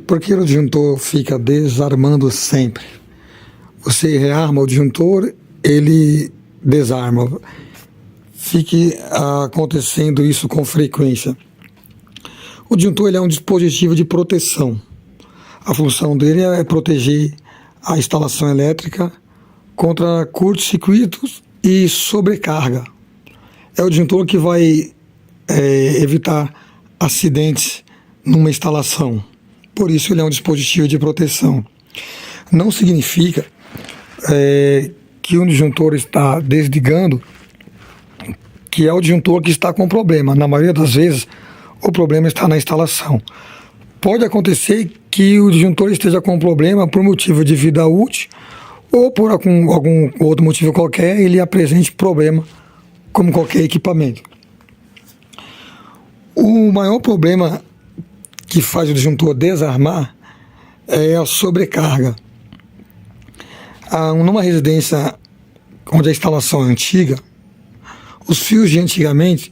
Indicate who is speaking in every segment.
Speaker 1: Por que o disjuntor fica desarmando sempre? Você rearma o disjuntor, ele desarma. Fique acontecendo isso com frequência. O disjuntor ele é um dispositivo de proteção. A função dele é proteger a instalação elétrica contra curtos-circuitos e sobrecarga. É o disjuntor que vai evitar acidentes numa instalação. Por isso ele é um dispositivo de proteção. Não significa que o disjuntor está desligando, que é o disjuntor que está com problema. Na maioria das vezes, o problema está na instalação. Pode acontecer que o disjuntor esteja com problema por motivo de vida útil ou por algum outro motivo qualquer, ele apresente problema como qualquer equipamento. O maior problema que faz o disjuntor desarmar é a sobrecarga. Numa residência onde a instalação é antiga, os fios de antigamente,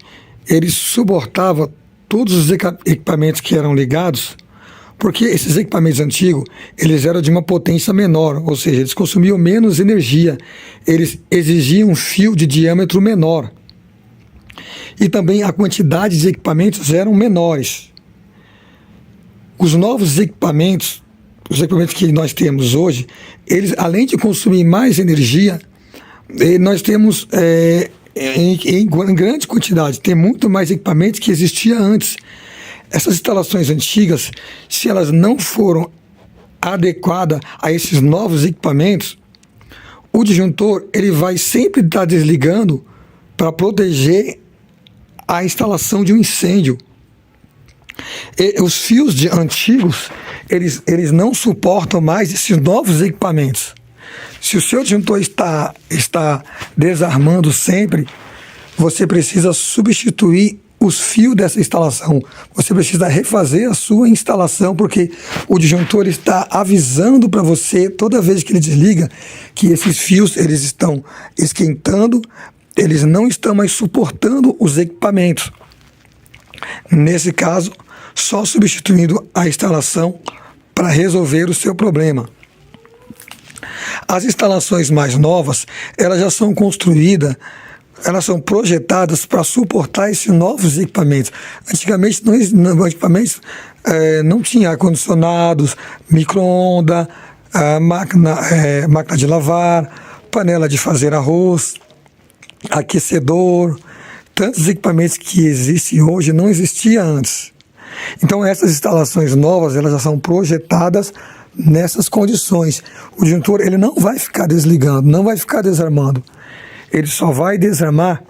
Speaker 1: eles suportavam todos os equipamentos que eram ligados, porque esses equipamentos antigos, eles eram de uma potência menor, ou seja, eles consumiam menos energia, eles exigiam um fio de diâmetro menor. E também a quantidade de equipamentos eram menores. Os novos equipamentos, os equipamentos que nós temos hoje, eles, além de consumir mais energia, nós temos em grande quantidade, tem muito mais equipamentos que existia antes. Essas instalações antigas, se elas não foram adequadas a esses novos equipamentos, o disjuntor ele vai sempre estar desligando para proteger a instalação de um incêndio. Os fios antigos, eles não suportam mais esses novos equipamentos. Se o seu disjuntor está desarmando sempre, você precisa substituir os fios dessa instalação. Você precisa refazer a sua instalação, porque o disjuntor está avisando para você, toda vez que ele desliga, que esses fios eles estão esquentando, eles não estão mais suportando os equipamentos. Nesse caso, só substituindo a instalação para resolver o seu problema. As instalações mais novas, elas já são construídas, elas são projetadas para suportar esses novos equipamentos. Antigamente, equipamentos não tinha ar-condicionados, micro-ondas, máquina de lavar, panela de fazer arroz, aquecedor. Tantos equipamentos que existem hoje não existiam antes. Então, essas instalações novas, elas já são projetadas nessas condições. O disjuntor ele não vai ficar desligando, não vai ficar desarmando. Ele só vai desarmar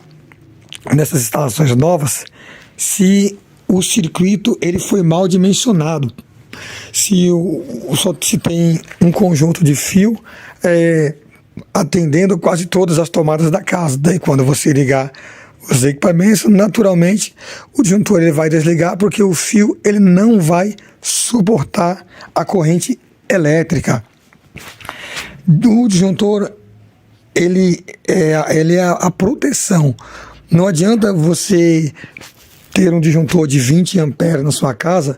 Speaker 1: nessas instalações novas se o circuito ele foi mal dimensionado. Se tem um conjunto de fio atendendo quase todas as tomadas da casa. Daí quando você ligar os equipamentos, naturalmente o disjuntor ele vai desligar, porque o fio ele não vai suportar a corrente elétrica. O disjuntor ele é a proteção. Não adianta você ter um disjuntor de 20 amperes na sua casa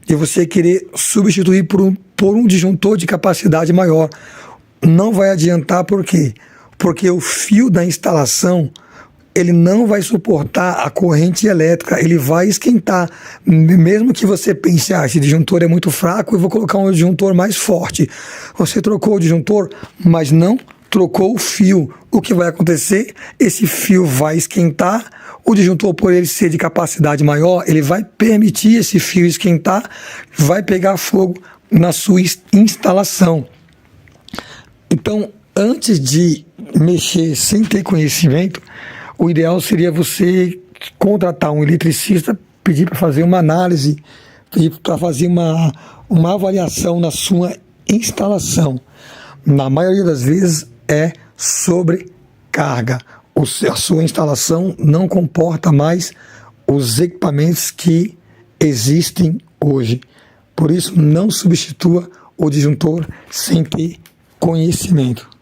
Speaker 1: e você querer substituir por um disjuntor de capacidade maior. Não vai adiantar. Por quê? Porque o fio da instalação ele não vai suportar a corrente elétrica, ele vai esquentar. Mesmo que você pense, esse disjuntor é muito fraco, eu vou colocar um disjuntor mais forte. Você trocou o disjuntor, mas não trocou o fio. O que vai acontecer? Esse fio vai esquentar, o disjuntor, por ele ser de capacidade maior, ele vai permitir esse fio esquentar, vai pegar fogo na sua instalação. Então, antes de mexer sem ter conhecimento, o ideal seria você contratar um eletricista, pedir para fazer uma análise, pedir para fazer uma avaliação na sua instalação. Na maioria das vezes é sobrecarga. A sua instalação não comporta mais os equipamentos que existem hoje. Por isso, não substitua o disjuntor sem ter conhecimento.